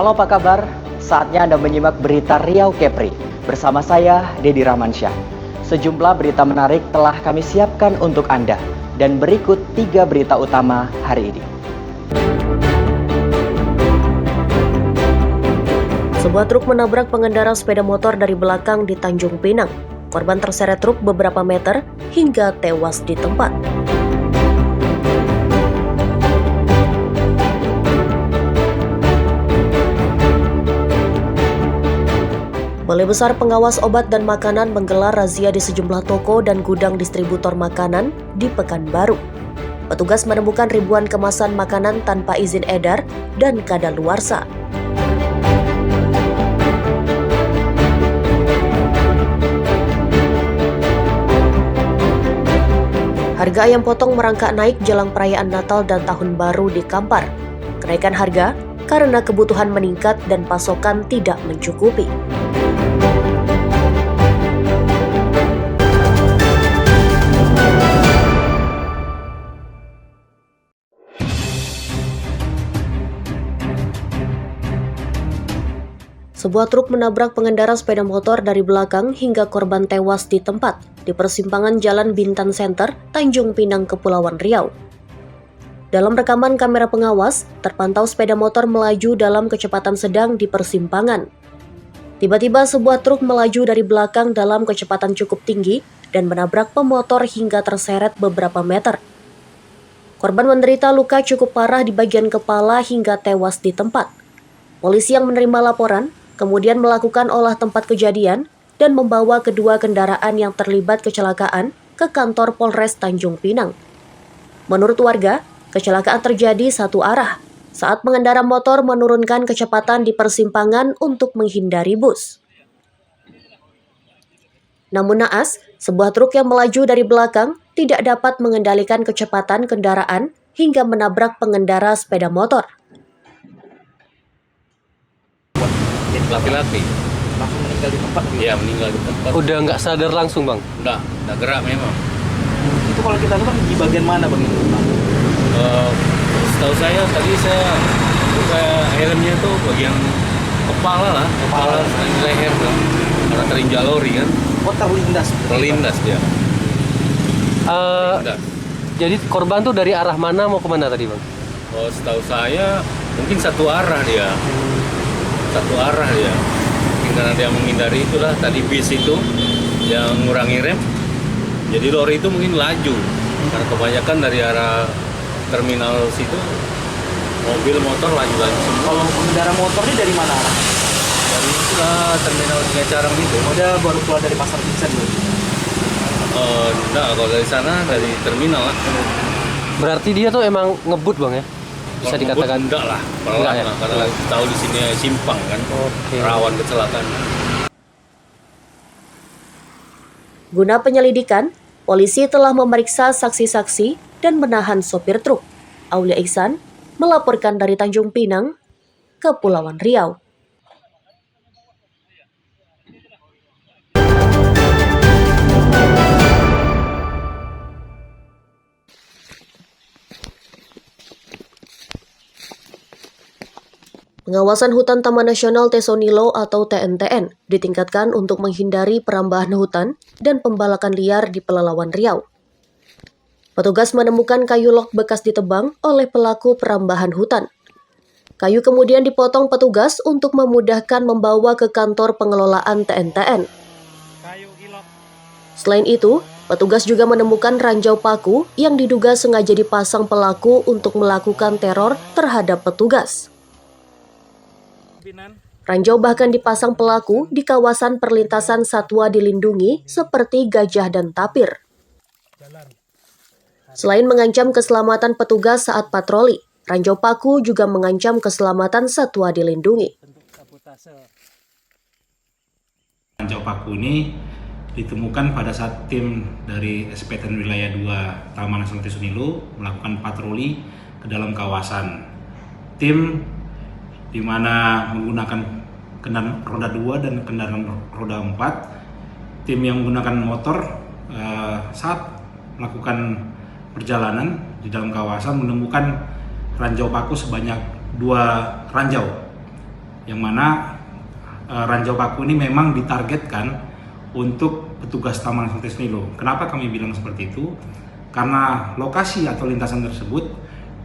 Halo, apa kabar? Saatnya Anda menyimak berita Riau Kepri. Bersama saya, Dedi Rahmansyah. Sejumlah berita menarik telah kami siapkan untuk Anda. Dan berikut 3 berita utama hari ini. Sebuah truk menabrak pengendara sepeda motor dari belakang di Tanjung Pinang. Korban terseret truk beberapa meter hingga tewas di tempat. Balai Besar Pengawas Obat dan Makanan menggelar razia di sejumlah toko dan gudang distributor makanan di Pekanbaru. Petugas menemukan ribuan kemasan makanan tanpa izin edar dan kadaluarsa. Harga ayam potong merangkak naik jelang perayaan Natal dan Tahun Baru di Kampar. Kenaikan harga karena kebutuhan meningkat dan pasokan tidak mencukupi. Sebuah truk menabrak pengendara sepeda motor dari belakang hingga korban tewas di tempat di persimpangan Jalan Bintan Center, Tanjung Pinang, Kepulauan Riau. Dalam rekaman kamera pengawas, terpantau sepeda motor melaju dalam kecepatan sedang di persimpangan. Tiba-tiba sebuah truk melaju dari belakang dalam kecepatan cukup tinggi dan menabrak pemotor hingga terseret beberapa meter. Korban menderita luka cukup parah di bagian kepala hingga tewas di tempat. Polisi yang menerima laporan kemudian melakukan olah tempat kejadian dan membawa kedua kendaraan yang terlibat kecelakaan ke kantor Polres Tanjung Pinang. Menurut warga, kecelakaan terjadi satu arah saat pengendara motor menurunkan kecepatan di persimpangan untuk menghindari bus. Namun naas, sebuah truk yang melaju dari belakang tidak dapat mengendalikan kecepatan kendaraan hingga menabrak pengendara sepeda motor. Laki-laki langsung meninggal di tempat gitu? ya meninggal di tempat. Udah nggak sadar langsung, Bang? Udah gerak memang. Itu kalau kita lihat di bagian mana Bang itu? Setahu saya tadi saya buka helmnya tuh bagian kepala di leher lah, karena terinjak lori kan. Oh, Terlindas dia. Terlindas. Jadi korban tuh dari arah mana mau kemana tadi, Bang? Setahu saya mungkin satu arah dia. Mungkin karena dia menghindari itulah tadi bis itu yang mengurangi rem, jadi lori itu mungkin laju karena kebanyakan dari arah terminal situ mobil motor laju semua. Kalau pengendara motor ini dari mana arah? Dari terminal Singacarang itu. Dia baru keluar dari Pasar Vincent berarti? Enggak, kalau dari sana dari terminal lah. Berarti dia tuh emang ngebut, Bang, ya? Bisa Kalau dikatakan? ngebut enggak lah, pelan Enggak, ya? lah, karena tahu di sini simpang kan, Oke. rawan kecelakaan. Guna penyelidikan, polisi telah memeriksa saksi-saksi dan menahan sopir truk. Aulia Ihsan melaporkan dari Tanjung Pinang, Kepulauan Riau. Pengawasan Hutan Taman Nasional Tesonilo atau TNTN ditingkatkan untuk menghindari perambahan hutan dan pembalakan liar di Pelalawan Riau. Petugas menemukan kayu lok bekas ditebang oleh pelaku perambahan hutan. Kayu kemudian dipotong petugas untuk memudahkan membawa ke kantor pengelolaan TNTN. Selain itu, petugas juga menemukan ranjau paku yang diduga sengaja dipasang pelaku untuk melakukan teror terhadap petugas. Ranjau bahkan dipasang pelaku di kawasan perlintasan satwa dilindungi seperti gajah dan tapir. Selain mengancam keselamatan petugas saat patroli, ranjau paku juga mengancam keselamatan satwa dilindungi. Ranjau paku ini ditemukan pada saat tim dari SPTN Wilayah 2 Taman Nasional Tesonilo melakukan patroli ke dalam kawasan. Tim di mana menggunakan kendaraan roda 2 dan kendaraan roda 4. Tim yang menggunakan motor saat melakukan perjalanan di dalam kawasan menemukan ranjau paku sebanyak 2 ranjau yang mana Ranjau Paku ini memang ditargetkan untuk petugas Taman Nasional Tesonilo. Kenapa kami bilang seperti itu? Karena lokasi atau lintasan tersebut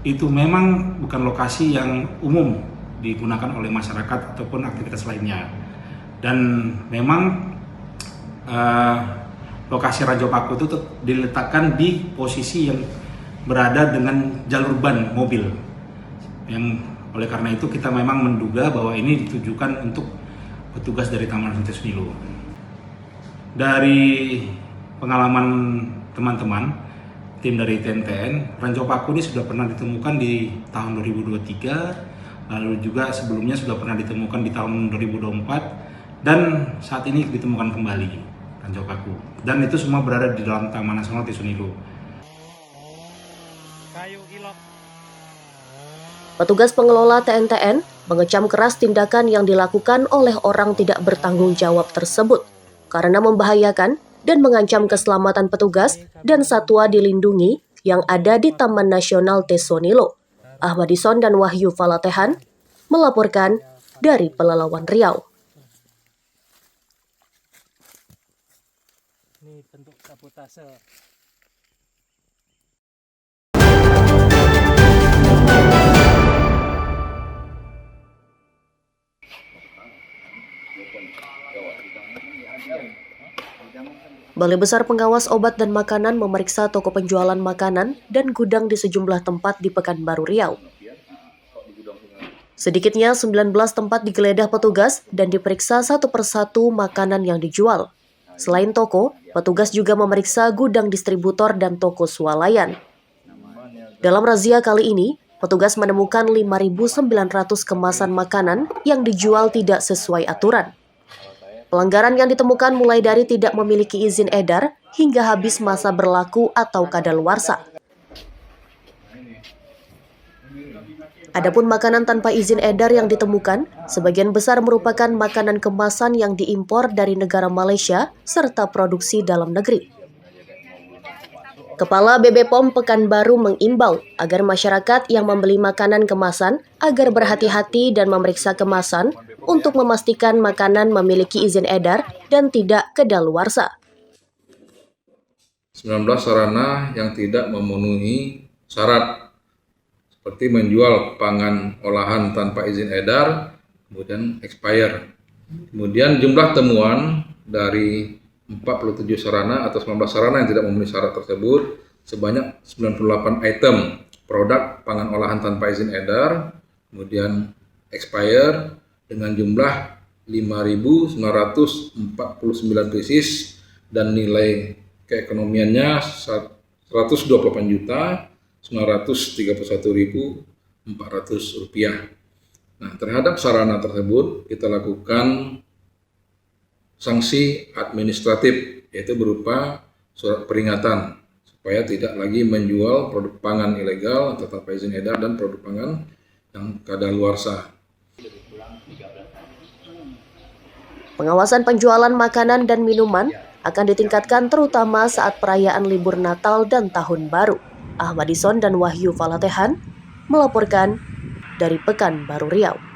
itu memang bukan lokasi yang umum digunakan oleh masyarakat ataupun aktivitas lainnya. Dan memang lokasi Ranjau Paku itu diletakkan di posisi yang berada dengan jalur ban mobil. Yang oleh karena itu kita memang menduga bahwa ini ditujukan untuk petugas dari Taman Nasional Tesonilo. Dari pengalaman teman-teman, tim dari TNTN, Ranjau Paku ini sudah pernah ditemukan di tahun 2023, lalu juga sebelumnya sudah pernah ditemukan di tahun 2024, dan saat ini ditemukan kembali Ranjau Paku. Dan itu semua berada di dalam Taman Nasional Tesonilo. Petugas pengelola TNTN mengecam keras tindakan yang dilakukan oleh orang tidak bertanggung jawab tersebut karena membahayakan dan mengancam keselamatan petugas dan satwa dilindungi yang ada di Taman Nasional Tesonilo. Ahmadison dan Wahyu Falatehan melaporkan dari Pelalawan Riau. Ini bentuk sabotase. Balai Besar Pengawas Obat dan Makanan memeriksa toko penjualan makanan dan gudang di sejumlah tempat di Pekanbaru Riau. Sedikitnya 19 tempat digeledah petugas dan diperiksa satu persatu makanan yang dijual. Selain toko, petugas juga memeriksa gudang distributor dan toko swalayan. Dalam razia kali ini, petugas menemukan 5.900 kemasan makanan yang dijual tidak sesuai aturan. Pelanggaran yang ditemukan mulai dari tidak memiliki izin edar hingga habis masa berlaku atau kadaluarsa. Adapun makanan tanpa izin edar yang ditemukan, sebagian besar merupakan makanan kemasan yang diimpor dari negara Malaysia serta produksi dalam negeri. Kepala BB POM Pekanbaru mengimbau agar masyarakat yang membeli makanan kemasan agar berhati-hati dan memeriksa kemasan untuk memastikan makanan memiliki izin edar dan tidak kadaluarsa. 19 sarana yang tidak memenuhi syarat seperti menjual pangan olahan tanpa izin edar, kemudian expired. Kemudian jumlah temuan dari 47 sarana atau 19 sarana yang tidak memenuhi syarat tersebut sebanyak 98 item produk pangan olahan tanpa izin edar, kemudian expired dengan jumlah 5.949 pieces dan nilai keekonomiannya 128.931.400 rupiah. Nah, terhadap sarana tersebut kita lakukan sanksi administratif, yaitu berupa surat peringatan supaya tidak lagi menjual produk pangan ilegal atau tanpa izin edar dan produk pangan yang kadaluarsa. Pengawasan penjualan makanan dan minuman akan ditingkatkan terutama saat perayaan libur Natal dan Tahun Baru. Ahmadison dan Wahyu Falatehan melaporkan dari Pekanbaru Riau.